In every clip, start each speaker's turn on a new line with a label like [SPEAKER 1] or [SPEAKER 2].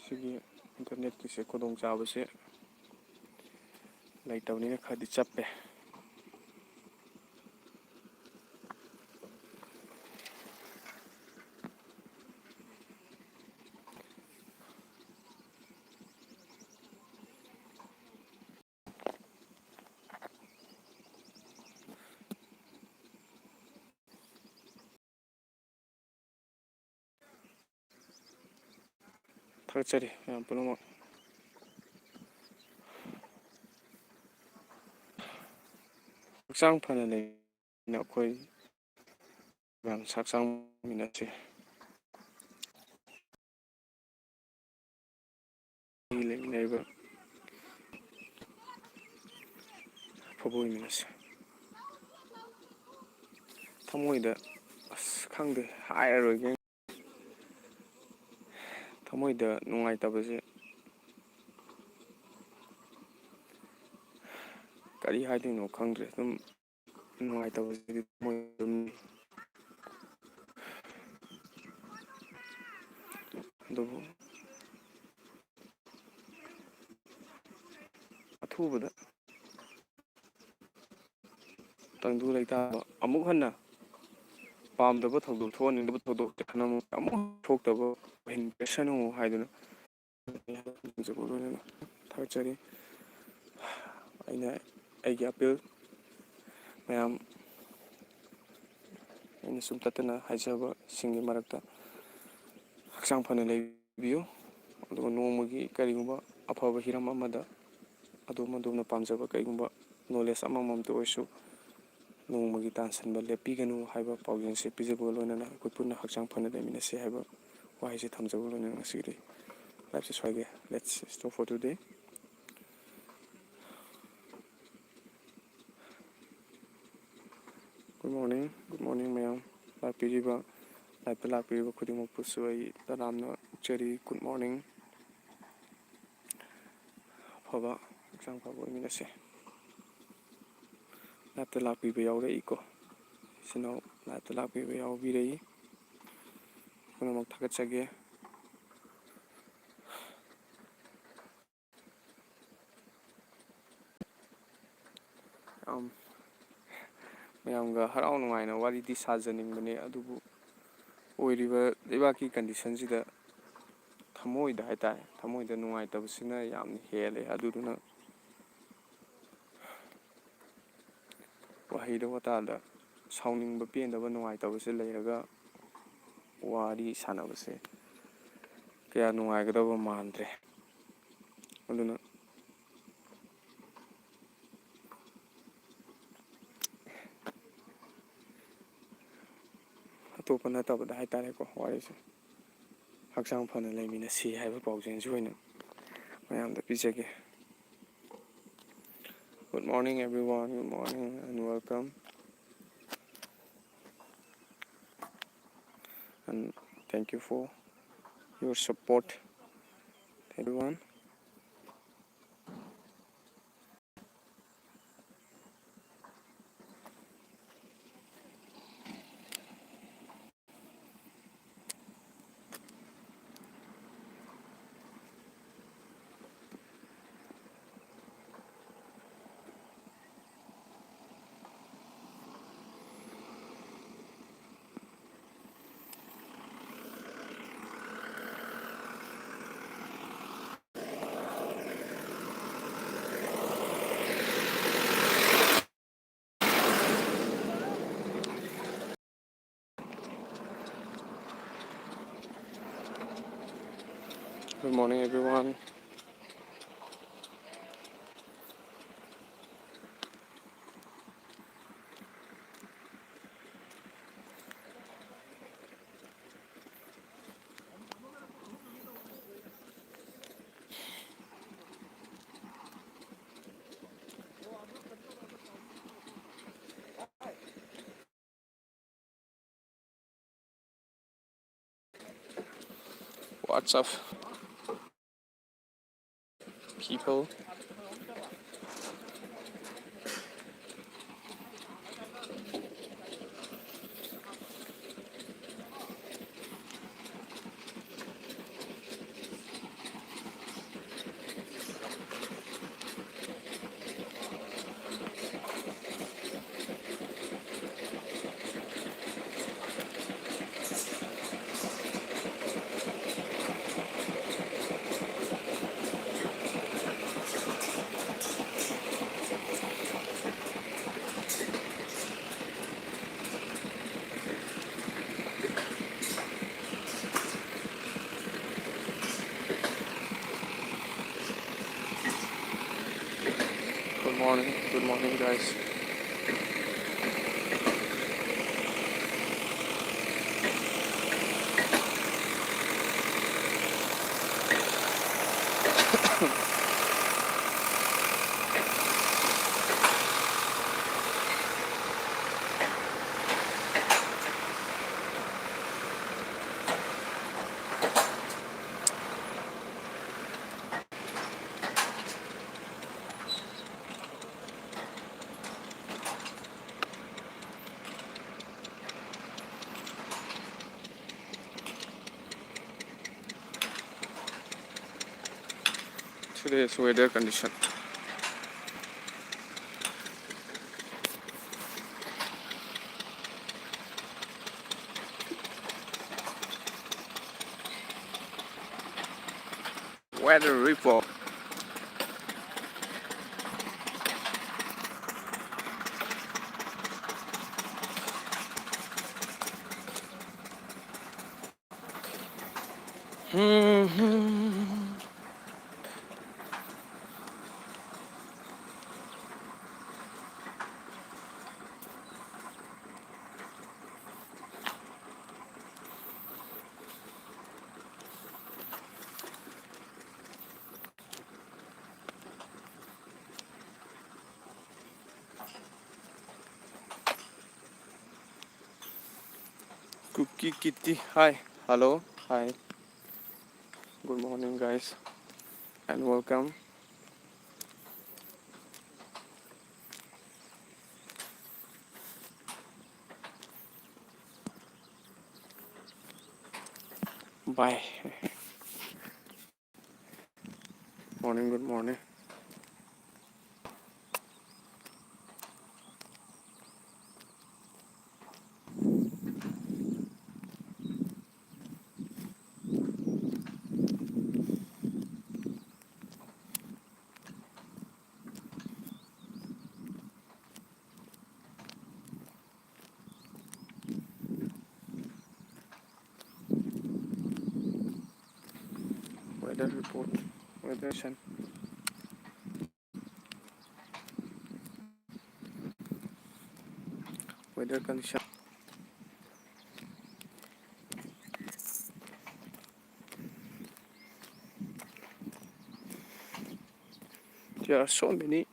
[SPEAKER 1] ꯁꯤꯒꯤ ꯏꯟꯇꯔꯅꯦꯠꯀꯤꯁꯦ ꯈꯨꯗꯣꯡꯆꯥꯕꯁꯦ ꯂꯩꯇꯕꯅꯤꯅ ꯈꯔꯗꯤ ꯆꯞꯄꯦ. ꯊꯥꯒꯠꯆꯔꯤ ꯃꯌꯥꯝ ꯄꯨꯝꯅꯃꯛ. ꯍꯛꯆꯥꯡ ꯐꯅ ꯂꯩꯅ ꯑꯩꯈꯣꯏ ꯃꯌꯥꯝ ꯍꯛꯆꯥꯡ ꯂꯩꯃꯤꯟꯅꯔꯤꯕ ꯑꯐꯕ ꯑꯣꯏꯃꯤꯟꯅꯁꯤ. ꯊꯃꯣꯏꯗ ꯑꯁ ꯈꯪꯗꯦ ꯍꯥꯏꯔꯔꯣꯏꯒꯦ. ꯊꯃꯣꯏꯗ ꯅꯨꯡꯉꯥꯏꯇꯕꯁꯦ ꯀꯔꯤ ꯍꯥꯏꯗꯣꯏꯅꯣ ꯈꯪꯗ꯭ꯔꯦ. ꯑꯗꯨꯝ ꯅꯨꯡꯉꯥꯏꯇꯕꯁꯤꯗꯤ ꯊꯃꯣꯏ ꯑꯗꯨꯝ ꯑꯗꯨꯕꯨ ꯑꯊꯨꯕꯗ ꯇꯪꯗꯨ ꯂꯩꯇꯥꯕ ꯑꯃꯨꯛ ꯍꯟꯅ ꯄꯥꯝꯗꯕ ꯊꯧꯗꯣꯛ ꯊꯣꯛꯍꯟꯅꯤꯡꯗꯕ ꯊꯧꯗꯣꯛ ꯑꯃꯨꯛ ꯊꯣꯛꯇꯕ ꯑꯣꯏꯍꯟꯕꯤꯁꯅꯨ ꯍꯥꯏꯗꯨꯅ ꯂꯣꯏꯅꯅ ꯊꯥꯒꯠꯆꯔꯤ. ꯑꯩꯅ ꯑꯩꯒꯤ ꯑꯄꯤꯜ ꯃꯌꯥꯝ ꯑꯩꯅ ꯁꯨꯝ ꯇꯠꯇꯅ ꯍꯥꯏꯖꯕꯁꯤꯡꯒꯤ ꯃꯔꯛꯇ ꯍꯛꯆꯥꯡ ꯐꯅ ꯂꯩꯕꯤꯌꯨ. ꯑꯗꯨꯒ ꯅꯣꯡꯃꯒꯤ ꯀꯔꯤꯒꯨꯝꯕ ꯑꯐꯕ ꯍꯤꯔꯝ ꯑꯃꯗ ꯑꯗꯣꯝꯅ ꯄꯥꯝꯖꯕ ꯀꯔꯤꯒꯨꯝꯕ ꯅꯣꯂꯦꯖ ꯑꯃꯃꯝꯇ ꯑꯣꯏꯔꯁꯨ ꯅꯣꯡꯃꯒꯤ ꯇꯥꯟꯁꯤꯟꯕ ꯂꯦꯞꯄꯤꯒꯅꯨ ꯍꯥꯏꯕ ꯄꯥꯎꯖꯦꯜꯁꯦ ꯄꯤꯖꯕꯒ ꯂꯣꯏꯅꯅ ꯑꯩꯈꯣꯏ ꯄꯨꯟꯅ ꯍꯛꯆꯥꯡ ꯐꯅ ꯂꯩꯃꯤꯟꯅꯁꯤ ꯍꯥꯏꯕ ꯋꯥꯍꯩꯁꯦ ꯊꯝꯖꯕ ꯂꯣꯏꯅꯅ ꯉꯁꯤꯒꯤꯗꯤ ꯂꯥꯏꯐꯁꯦ ꯁ꯭ꯋꯥꯏꯒꯦ. Let's stop for today. Good morning ꯃꯌꯥꯝ ꯂꯥꯛꯄꯤꯔꯤꯕ ꯂꯥꯏꯐꯇ ꯂꯥꯛꯄꯤꯔꯤꯕ ꯈꯨꯗꯤꯡꯃꯛꯄꯨꯁꯨ ꯑꯩ ꯇꯔꯥꯝꯅ ꯑꯣꯛꯆꯔꯤ. Good morning. ꯑꯐꯕ ꯍꯛꯆꯥꯡ ꯐꯕ ꯑꯣꯏꯃꯤꯟꯅꯁꯦ. ꯂꯥꯏꯐꯇ ꯂꯥꯛꯄꯤꯕ ꯌꯥꯎꯔꯛꯏꯀꯣ. ꯏꯆꯤꯟ ꯏꯅꯥꯎ ꯂꯥꯏꯐꯇ ꯂꯥꯛꯄꯤꯕ ꯌꯥꯎꯕꯤꯔꯛꯏ. ꯄꯨꯝꯅꯃꯛ ꯊꯥꯒꯠꯆꯒꯦ. ꯃꯌꯥꯝꯒ ꯍꯔꯥꯎ ꯅꯨꯡꯉꯥꯏꯅ ꯋꯥꯔꯤꯗꯤ ꯁꯥꯖꯅꯤꯡꯕꯅꯦ. ꯑꯗꯨꯕꯨ ꯑꯣꯏꯔꯤꯕ ꯂꯩꯕꯥꯛꯀꯤ ꯀꯟꯗꯤꯁꯟꯁꯤꯗ ꯊꯃꯣꯏꯗ ꯍꯥꯏꯇꯥꯔꯦ, ꯊꯃꯣꯏꯗ ꯅꯨꯡꯉꯥꯏꯇꯕꯁꯤꯅ ꯌꯥꯝꯅ ꯍꯦꯜꯂꯦ. ꯑꯗꯨꯗꯨꯅ ꯋꯥꯍꯩꯗ ꯋꯥꯇꯥꯗ ꯁꯥꯎꯅꯤꯡꯕ, ꯄꯦꯟꯗꯕ, ꯅꯨꯡꯉꯥꯏꯇꯕꯁꯦ ꯂꯩꯔꯒ ꯋꯥꯔꯤ ꯁꯥꯟꯅꯕꯁꯦ ꯀꯌꯥ ꯅꯨꯡꯉꯥꯏꯒꯗꯕ ꯃꯥꯟꯗ꯭ꯔꯦ. ꯑꯗꯨꯅ ꯑꯇꯣꯞꯄ ꯅꯠꯇꯕꯗ ꯍꯥꯏꯇꯥꯔꯦꯀꯣ, ꯋꯥꯔꯤꯁꯦ ꯍꯛꯆꯥꯡ ꯐꯅ ꯂꯩꯃꯤꯟꯅꯁꯤ ꯍꯥꯏꯕ ꯄꯥꯎꯖꯦꯜꯁꯤ ꯑꯣꯏꯅ ꯃꯌꯥꯝꯗ ꯄꯤꯖꯒꯦ. Good morning everyone, good morning and welcome. And thank you for your support, everyone. Good morning everyone. What's up, people? Good morning, guys. Today's weather condition. Weather report. Cookie Kitty. Hi. Hello. Hi. Good morning, guys, and welcome. Bye. Morning. Good morning. Weather report. Weather condition. Weather condition. There are so many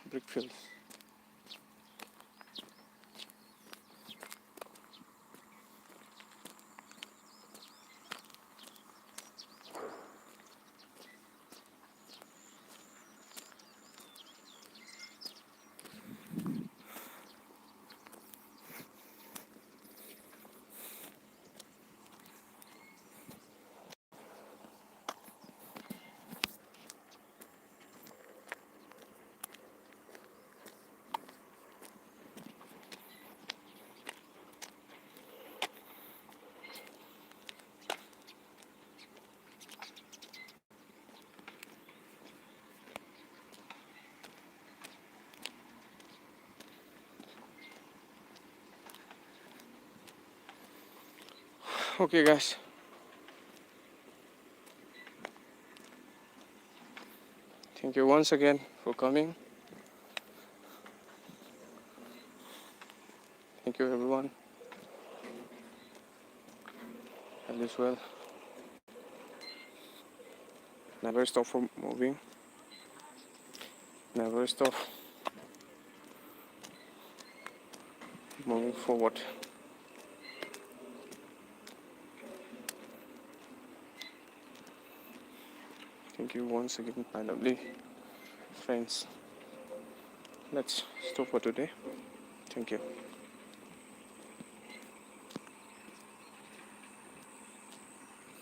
[SPEAKER 1] brick fields. Okay, guys. Thank you once again for coming. Thank you, everyone. And as well, never stop from moving. Never stop moving forward. Thank you once again, my lovely friends. Let's stop for today. Thank you.